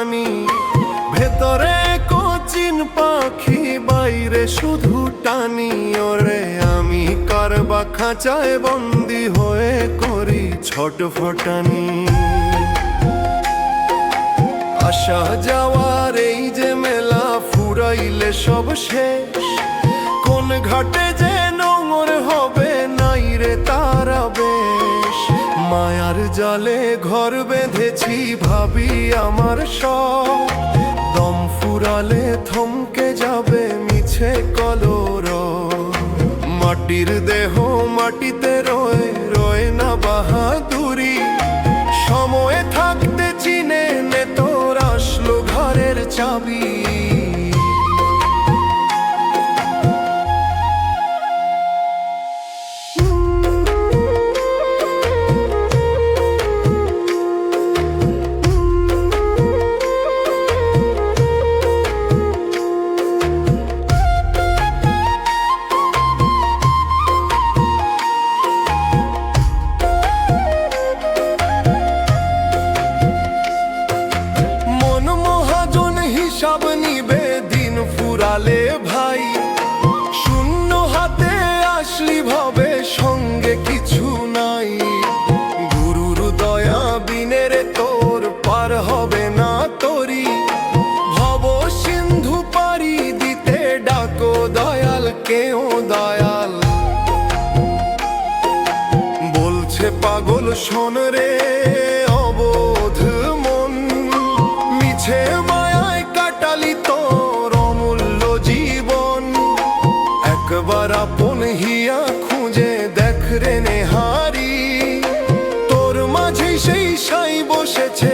প্রাণী, ভেতরে কোচিন পাখি, বাইরে শুধু টানি। ওরে আমি কারবা খাঁচায় বন্দি হয়ে করি ছটফটানি। আসা যাওয়ার এই যে মেলা, ফুরাইলে সব শেষ। কোন ঘাটে যে নোংর হবে নাই রে তারা বেশ। মায়ার জালে ঘর বেঁধেছি, ভাবি আমার সব। দম ফুরালে থমকে যাবে মিছে কলরব। মাটির দেহ মাটিতে রয়ে রয়ে না বাহাদুরি। সময় থাকতে চিনে নে তোর আসলো ঘরের চাবি। হিসাব নিবে দিন ফুরালে ভাই। শূন্য হাতে আসলি ভাবে সঙ্গে কিছু নাই। গুরুর দয়া বিনে রে তোর পার হবে না তরি। ভব সিন্ধু পারি দিতে ডাকো দয়াল, কেউ দয়াল। বলছে পাগল শোন রে অবোধ মন, মিছে একবার আপন হিয়া খুঁজে দেখ রে নেহারি। তোর মাঝে সেই সাই বসেছে